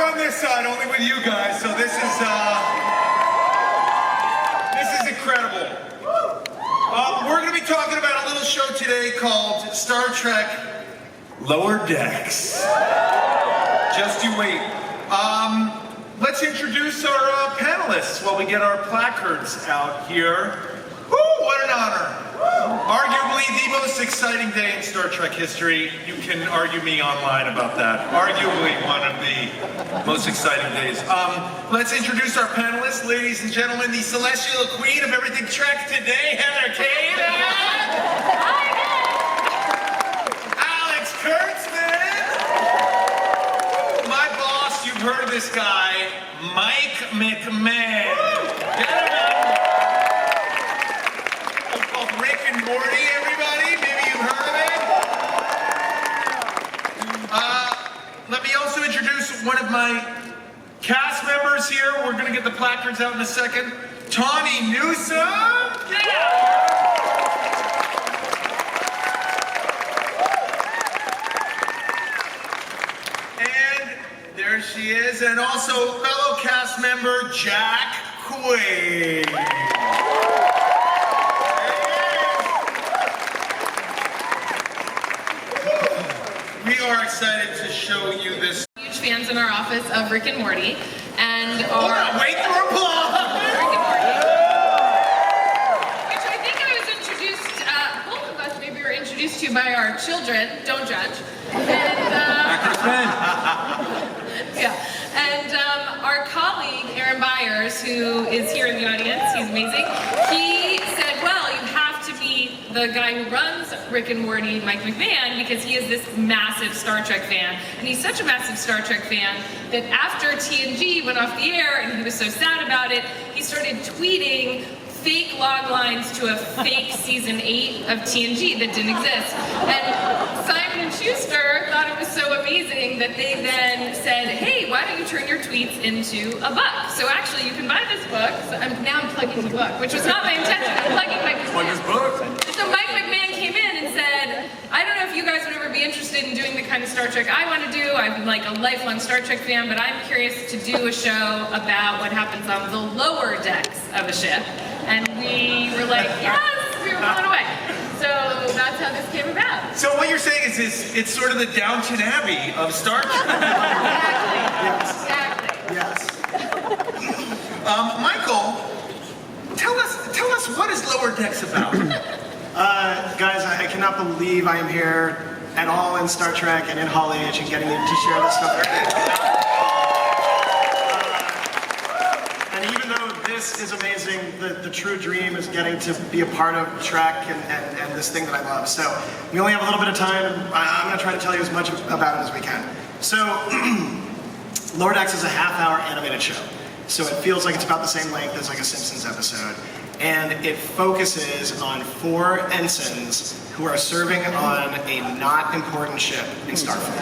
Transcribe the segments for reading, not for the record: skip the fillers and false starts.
on this side, only with you guys, so this is incredible. We're going to be talking about a little show today called Star Trek Lower Decks. Just you wait. Let's introduce our panelists while we get our placards out here. Woo, what an honor. Arguably the most exciting day in Star Trek history. You can argue me online about that. Arguably one of the most exciting days. Let's introduce our panelists. Ladies and gentlemen, the celestial queen of everything Trek today, Heather Kadin. Alex Kurtzman. My boss, you've heard of this guy, Mike McMahan. Morty, everybody. Maybe you've heard of it. Let me also introduce one of my cast members here. We're going to get the placards out in a second. Tawny Newsom. Yeah. And there she is. And also fellow cast member Jack Quaid. We are excited to show you this. Huge fans in our office of Rick and Morty, and hold on, wait for applause. Rick and Morty, which I think I was introduced. Both of us maybe were introduced to by our children. Don't judge. And yeah, and our colleague Aaron Byers, who is here in the audience, he's amazing. He said, "Well, you have to be the guy who runs Rick and Morty, Mike McMahan, because he is this massive Star Trek fan." And he's such a massive Star Trek fan that after TNG went off the air and he was so sad about it, he started tweeting fake log lines to a fake season 8 of TNG that didn't exist. And Simon & Schuster thought it was so amazing that they then said, "Hey, why don't you turn your tweets into a book?" So actually you can buy this book. So now I'm plugging the book, which was not my intention. I'm plugging Mike McMahan. Plug this book. So Mike McMahan came in and said, "I don't know if you guys would ever be interested in doing the kind of Star Trek I want to do. I'm like a lifelong Star Trek fan, but I'm curious to do a show about what happens on the lower decks of a ship." And we were like, yes, we were blown away. So that's how this came about. So what you're saying is it's sort of the Downton Abbey of Star Trek. Exactly. Yes. Michael, tell us what is Lower Decks about? Guys, I cannot believe I am here at all in Star Trek and in Hall H and getting to share this stuff. And even though this is amazing, the true dream is getting to be a part of Trek and this thing that I love. So we only have a little bit of time, and I'm going to try to tell you as much about it as we can. So Lower Decks is a half-hour animated show. So it feels like it's about the same length as like a Simpsons episode. And it focuses on 4 ensigns who are serving on a not important ship in Starfleet.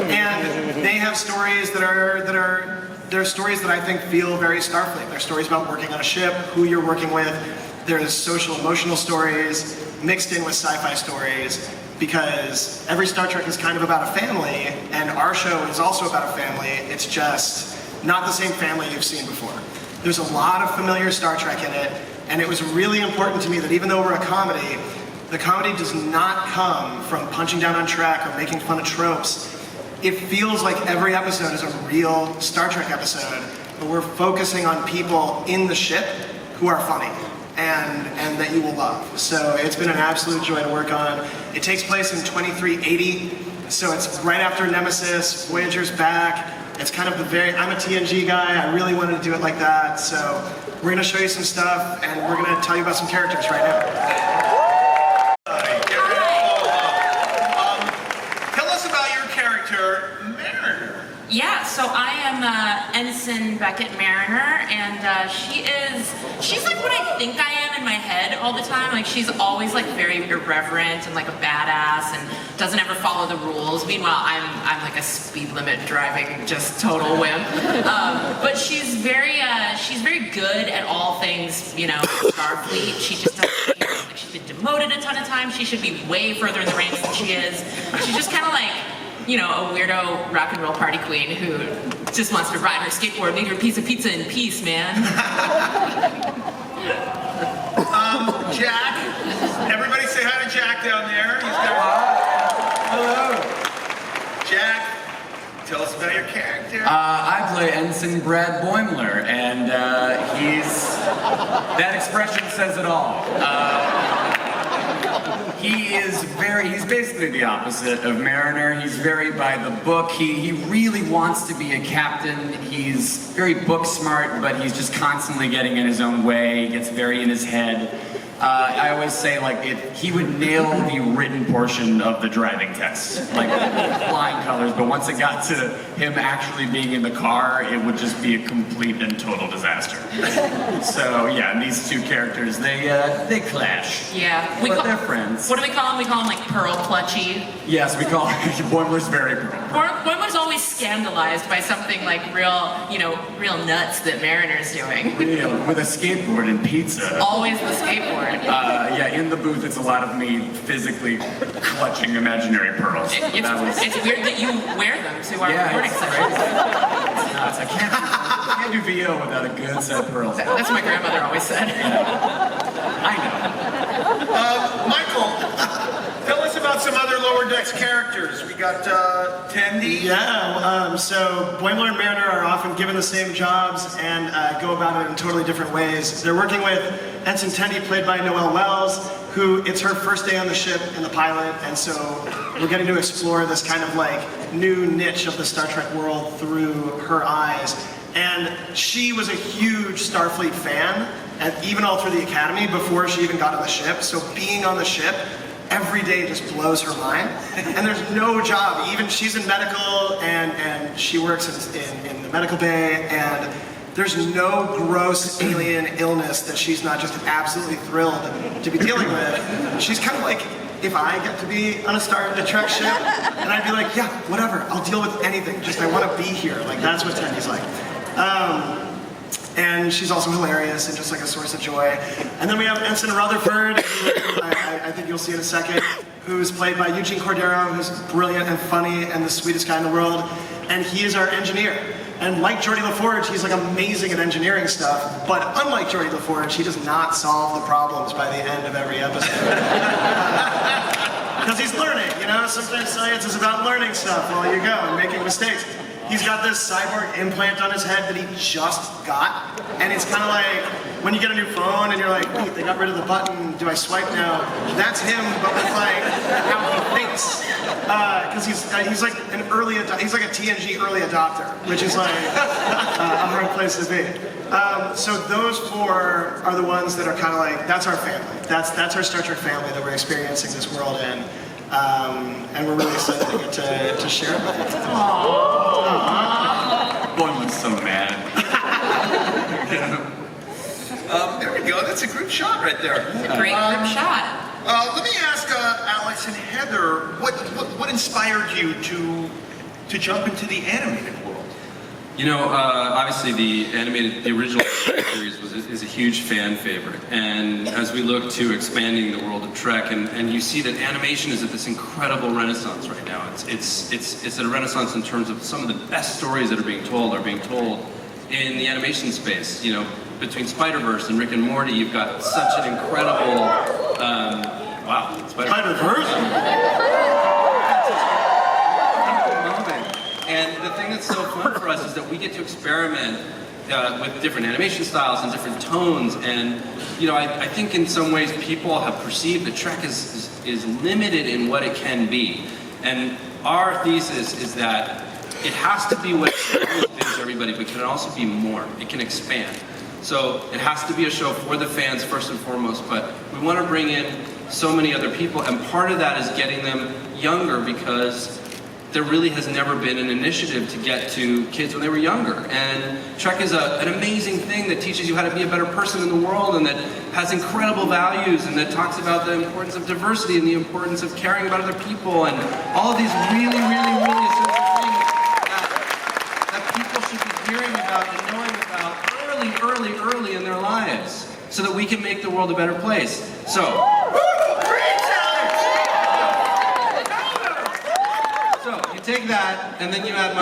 And they have stories they're stories that I think feel very Starfleet. They're stories about working on a ship, who you're working with. There's social, emotional stories mixed in with sci-fi stories, because every Star Trek is kind of about a family, and our show is also about a family. It's just not the same family you've seen before. There's a lot of familiar Star Trek in it, and it was really important to me that even though we're a comedy, the comedy does not come from punching down on Trek or making fun of tropes. It feels like every episode is a real Star Trek episode, but we're focusing on people in the ship who are funny and that you will love. So it's been an absolute joy to work on. It takes place in 2380, so it's right after Nemesis, Voyager's back. It's kind of I'm a TNG guy, I really wanted to do it like that, so we're going to show you some stuff, and we're going to tell you about some characters right now. Tell us about your character, Mariner. Yeah, so I am Ensign Beckett Mariner, and she's like what I think I am in my head all the time. Like, she's always like very irreverent and like a badass and doesn't ever follow the rules. Meanwhile, I'm like a speed limit driving, just total wimp. But she's very good at all things, you know, Starfleet. She just doesn't care. Like, she's been demoted a ton of times. She should be way further in the ranks than she is. She's just kind of like you know, a weirdo rock and roll party queen who just wants to ride her skateboard and eat her piece of pizza in peace, man. Jack. Everybody say hi to Jack down there. He's got... Hello. Jack, tell us about your character. I play Ensign Brad Boimler, and that expression says it all. He's basically the opposite of Mariner. He's very by the book. He really wants to be a captain. He's very book smart, but he's just constantly getting in his own way. He gets very in his head. I always say, like, he would nail the written portion of the driving test, like flying colors, but once it got to him actually being in the car, it would just be a complete and total disaster. So, yeah, and these two characters, they clash. Yeah. But they're friends. What do we call him? We call him, like, Pearl Clutchy. Yes, we call Boimler's very Pearl. Boimler's always scandalized by something, like, real nuts that Mariner's doing. Real, with a skateboard and pizza. Always the skateboard. Yeah, in the booth, it's a lot of me physically clutching imaginary pearls. It's weird that you wear them to our recording it's sessions. It's nuts. I can't do VO without a good set of pearls. That's what my grandmother always said. I know. Michael, tell us about some other Lower Decks characters. We got Tendi. Yeah, so Boimler and Mariner are often given the same jobs and go about it in totally different ways. They're working with Ensign Tendi, played by Noelle Wells, who it's her first day on the ship in the pilot, and so we're getting to explore this kind of like new niche of the Star Trek world through her eyes. And she was a huge Starfleet fan, and even all through the Academy before she even got on the ship. So being on the ship every day just blows her mind. And there's no job, even she's in medical and she works in the medical bay, and there's no gross alien illness that she's not just absolutely thrilled to be dealing with. She's kind of like, if I get to be on a Star Trek ship, and I'd be like, yeah, whatever, I'll deal with anything. Just I want to be here. Like that's what Tendi's like. And she's also hilarious and just like a source of joy. And then we have Ensign Rutherford, who I think you'll see in a second, who's played by Eugene Cordero, who's brilliant and funny and the sweetest guy in the world. And he is our engineer. And like Geordi LaForge, he's like amazing at engineering stuff, but unlike Geordi LaForge, he does not solve the problems by the end of every episode. Because he's learning, you know? Sometimes science is about learning stuff while you go and making mistakes. He's got this cyborg implant on his head that he just got, and it's kind of like when you get a new phone and you're like, wait, they got rid of the button, do I swipe now? That's him, but with like how he thinks. Because he's like an he's like a TNG early adopter, which is like a hard place to be. So those four are the ones that are kind of like, that's our family. That's our Star Trek family that we're experiencing this world in. And we're really excited to get to share it with you. Boimler's so mad. There we go. That's a group shot right there. It's a great group shot. Let me ask Alex and Heather, what inspired you to jump into the animated world? You know, obviously the original series is a huge fan favorite, and as we look to expanding the world of Trek, and you see that animation is at this incredible renaissance right now. It's at a renaissance in terms of some of the best stories that are being told in the animation space. You know, between Spider-Verse and Rick and Morty, you've got such an incredible wow, Spider-Verse? And the thing that's so fun for us is that we get to experiment with different animation styles and different tones. And you know, I think in some ways people have perceived that Trek is limited in what it can be. And our thesis is that it has to be what it is to everybody, but it can also be more. It can expand. So it has to be a show for the fans first and foremost, but we want to bring in so many other people, and part of that is getting them younger, because there really has never been an initiative to get to kids when they were younger. And Trek is an amazing thing that teaches you how to be a better person in the world, and that has incredible values, and that talks about the importance of diversity and the importance of caring about other people, and all of these really, really, really essential things that people should be hearing about and knowing about early in their lives, so that we can make the world a better place. So you take take that, and then you add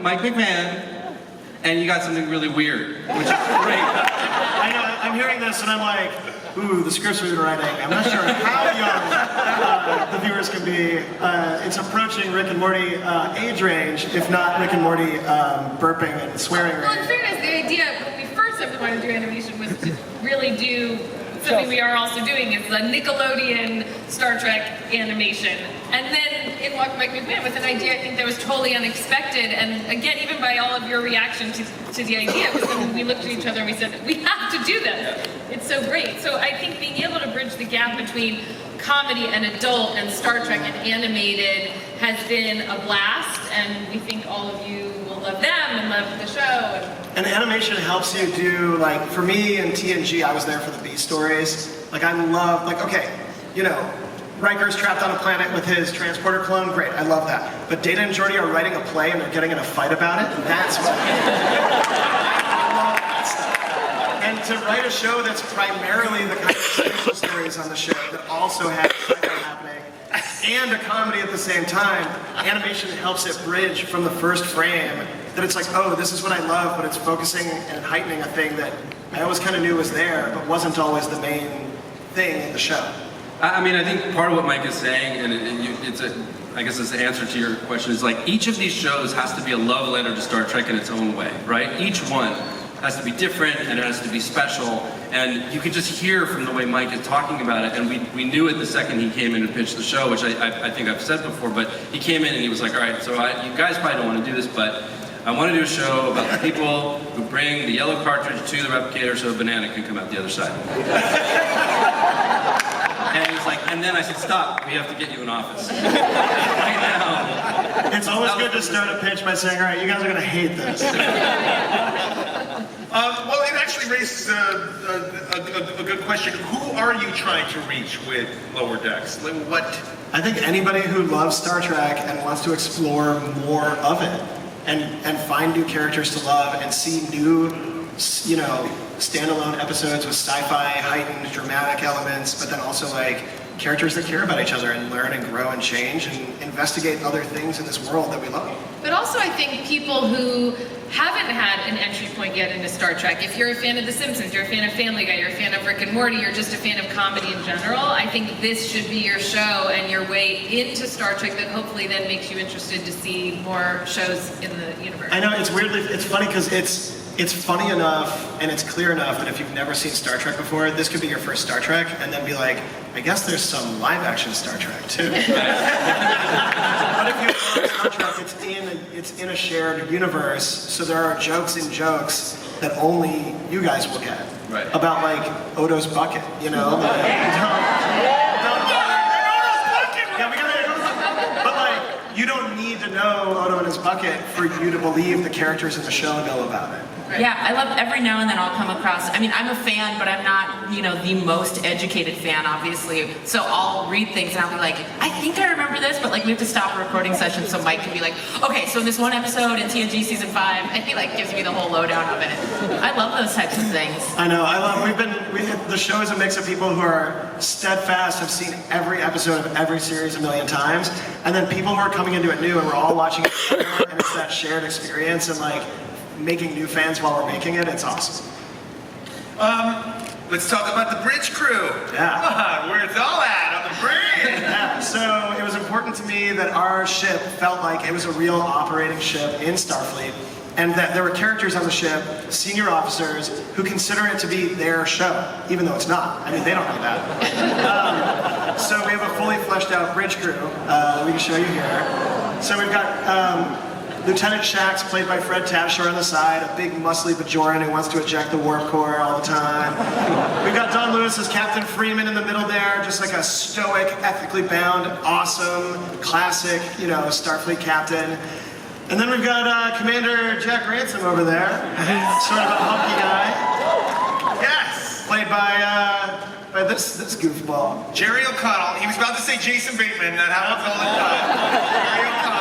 Mike McMahan, and you got something really weird, which is great. I know, I'm hearing this and I'm like, ooh, the scripts we've been writing. I'm not sure how young the viewers can be. It's approaching Rick and Morty age range, if not Rick and Morty burping and swearing Well, in range. fairness, the idea when we first ever wanted to do animation was to really do something we are also doing is the Nickelodeon Star Trek animation. And then in walked Mike McMahan with an idea I think that was totally unexpected. And again, even by all of your reaction to the idea, it was something we looked at each other and we said, we have to do this. It's so great. So I think being able to bridge the gap between comedy and adult and Star Trek and animated has been a blast. And we think all of you will love them and love the show. And animation helps you do, like, for me in TNG, I was there for the B stories. Like, I love, like, okay, you know, Riker's trapped on a planet with his transporter clone, great, I love that. But Data and Geordi are writing a play and they're getting in a fight about it, and that's what I love that stuff. And to write a show that's primarily the kind of social stories on the show that also has sci-fi happening and a comedy at the same time, animation helps it bridge from the first frame that it's like, oh, this is what I love, but it's focusing and heightening a thing that I always kind of knew was there, but wasn't always the main thing in the show. I mean, I think part of what Mike is saying, and I guess it's the answer to your question, is like each of these shows has to be a love letter to Star Trek in its own way, right? Each one has to be different and it has to be special, and you could just hear from the way Mike is talking about it, and we knew it the second he came in and pitched the show, which I think I've said before, but he came in and he was like, all right, so you guys probably don't want to do this, but I want to do a show about the people who bring the yellow cartridge to the replicator so a banana can come out the other side. And he was like, and then I said, stop, we have to get you an office. Right now. It's always good to start a pitch by saying, all right, you guys are going to hate this. Well, it actually raises a good question. Who are you trying to reach with Lower Decks? Like, what? I think anybody who loves Star Trek and wants to explore more of it and find new characters to love and see new, you know, standalone episodes with sci-fi, heightened, dramatic elements, but then also like characters that care about each other and learn and grow and change and investigate other things in this world that we love. But also I think people who haven't had an entry point yet into Star Trek, if you're a fan of The Simpsons, you're a fan of Family Guy, you're a fan of Rick and Morty, you're just a fan of comedy in general, I think this should be your show and your way into Star Trek that hopefully then makes you interested to see more shows in the universe. I know, it's funny because it's funny enough and it's clear enough that if you've never seen Star Trek before, this could be your first Star Trek, and then be like, I guess there's some live action Star Trek too. But if you love Star Trek, it's in a shared universe, so there are jokes in jokes that only you guys will get. Right. About like Odo's bucket, you know? But like, you don't need to know Odo and his bucket for you to believe the characters in the show know about it. Yeah, I love every now and then I'll come across, I mean, I'm a fan, but I'm not, you know, the most educated fan, obviously. So I'll read things and I'll be like, I think I remember this, but like we have to stop a recording session so Mike can be like, okay, so in this one episode in TNG season 5, and he like gives me the whole lowdown of it. I love those types of things. I know, the show is a mix of people who are steadfast, have seen every episode of every series a million times, and then people who are coming into it new and we're all watching it together, and it's that shared experience and like, making new fans while we're making it, it's awesome. Let's talk about the bridge crew. Yeah. Come on, where it's all at on the bridge. Yeah, so it was important to me that our ship felt like it was a real operating ship in Starfleet, and that there were characters on the ship, senior officers, who consider it to be their show, even though it's not. I mean, they don't know that. So we have a fully fleshed out bridge crew we can show you here. So we've got Lieutenant Shax, played by Fred Tatasciore on the side, a big muscly Bajoran who wants to eject the warp core all the time. We've got Don Lewis as Captain Freeman in the middle there, just like a stoic, ethically bound, awesome, classic, you know, Starfleet captain. And then we've got Commander Jack Ransom over there, sort of a hunky guy. Yes! Played by this goofball. Jerry O'Connell. He was about to say Jason Bateman. That happens all the time. Jerry O'Connell.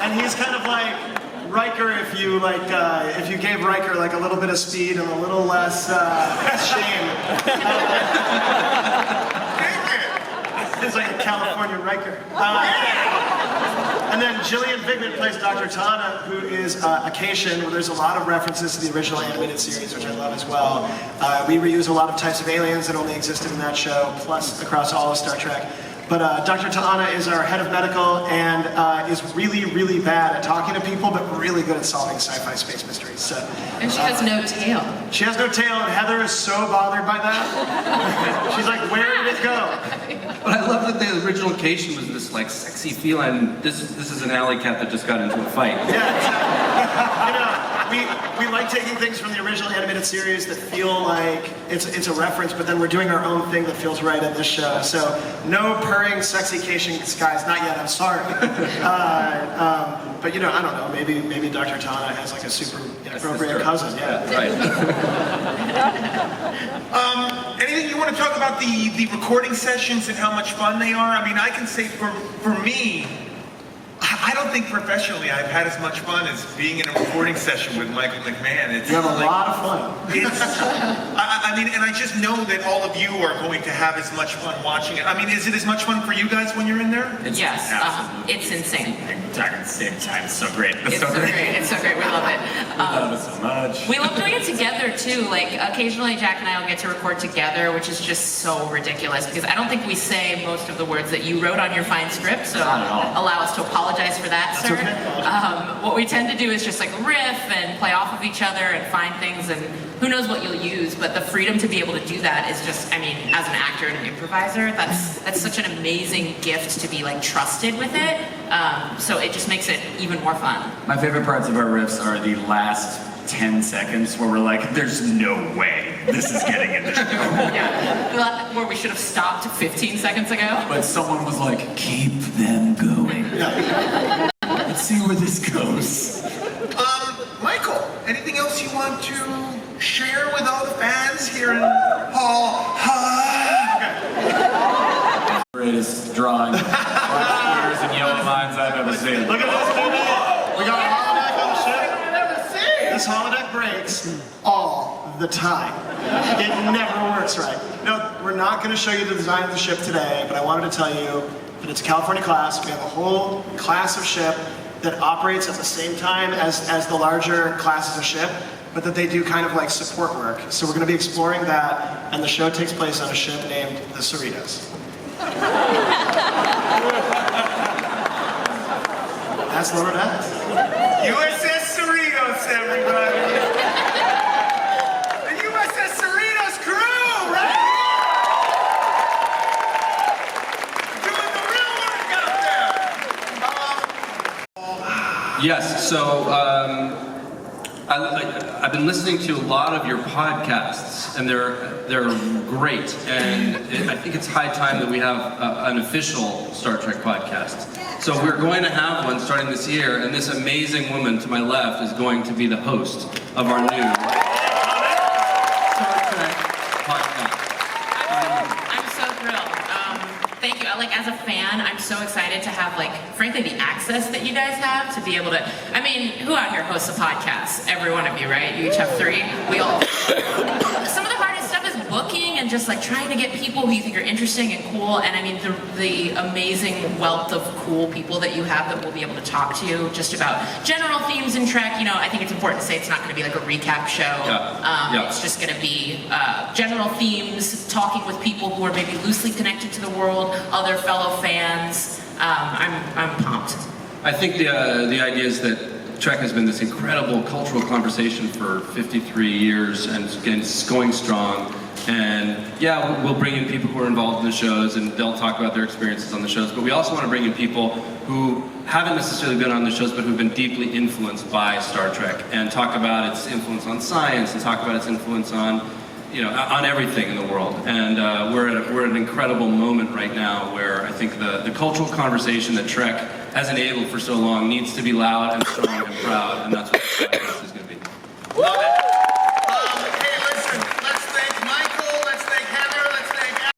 And he's kind of like Riker if you gave Riker like a little bit of speed and a little less shame. It's like a California Riker. And then Gillian Vigman plays Dr. Tana, who is Acacian, where there's a lot of references to the original animated series, which I love as well. We reuse a lot of types of aliens that only existed in that show, plus across all of Star Trek. But Dr. Ta'ana is our head of medical and is really, really bad at talking to people, but really good at solving sci-fi space mysteries. So, And she has no tail. she has no tail, and Heather is so bothered by that. She's like, where did it go? But I love that the original Acacian was this like sexy feline. This is an alley cat that just got into a fight. Yeah, exactly. You know, we like taking things from the original animated series that feel like it's a reference, but then we're doing our own thing that feels right in this show. So no purring, sexy Acacian skies, not yet. I'm sorry. But you know, I don't know. Maybe Dr. Tana has like a super inappropriate cousin. Yeah. Right. Anything you want to talk about the recording sessions and how much fun they are? I mean, I can say for me, I don't think professionally I've had as much fun as being in a recording session with Michael McMahan. It's You have a like, lot of fun. It's, I mean, and I just know that all of you are going to have as much fun watching it. I mean, is it as much fun for you guys when you're in there? Yes, it's insane. I'm talking at the same time. It's so great. It's so great. It's so great. We love it. love it so much. We love doing it together too. Like occasionally Jack and I will get to record together, which is just so ridiculous because I don't think we say most of the words that you wrote on your fine script. So Not at all. allow us to apologize for that, sir. okay. What we tend to do is just like riff and play off of each other and find things, and who knows what you'll use. But the freedom to be able to do that is just, I mean, as an actor and an improviser, that's such an amazing gift to be like trusted with it. So it just makes it even more fun. My favorite parts of our riffs are the last 10 seconds where we're like, there's no way this is getting in the show. Yeah, where we should have stopped 15 seconds ago. But someone was like, keep them going. Let's see where this goes. Michael, anything else you want to share with all the fans here in Hall? Greatest drawing, black squares and yellow lines I've ever seen. Look at this, dude. We got a holodeck on the ship. This holodeck breaks all the time. It never works right. No, we're not going to show you the design of the ship today, but I wanted to tell you that it's a California class. We have a whole class of ship that operates at the same time as the larger classes of ship, but that they do kind of like support work. So we're going to be exploring that, and the show takes place on a ship named the Cerritos. That's Lower Decks. USS Cerritos, everybody! The USS Cerritos crew, right? Doing the real work out there! Yes, so I've been listening to a lot of your podcasts, and they're great. And I think it's high time that we have an official Star Trek podcast. So we're going to have one starting this year, and this amazing woman to my left is going to be the host of our new Star Trek podcast. I'm so thrilled. Thank you. Like as a fan, I'm so excited to have like, frankly, the access that you guys have to be able to. I mean, who out here hosts a podcast? Every one of you, right? You each have 3. We all. Some of the hardest stuff is booking and just like trying to get people who you think are interesting and cool. And I mean, the amazing wealth of cool people that you have that will be able to talk to you just about general themes in Trek. You know, I think it's important to say it's not going to be like a recap show. Yeah. It's just going to be general themes, talking with people who are maybe loosely connected to the world, other fellow fans. I'm pumped. I think the idea is that Trek has been this incredible cultural conversation for 53 years, and it's going strong. And yeah, we'll bring in people who are involved in the shows, and they'll talk about their experiences on the shows. But we also want to bring in people who haven't necessarily been on the shows, but who've been deeply influenced by Star Trek, and talk about its influence on science, and talk about its influence on, you know, on everything in the world. And we're at an incredible moment right now where I think the cultural conversation that Trek has enabled for so long needs to be loud and strong and proud, and that's what this is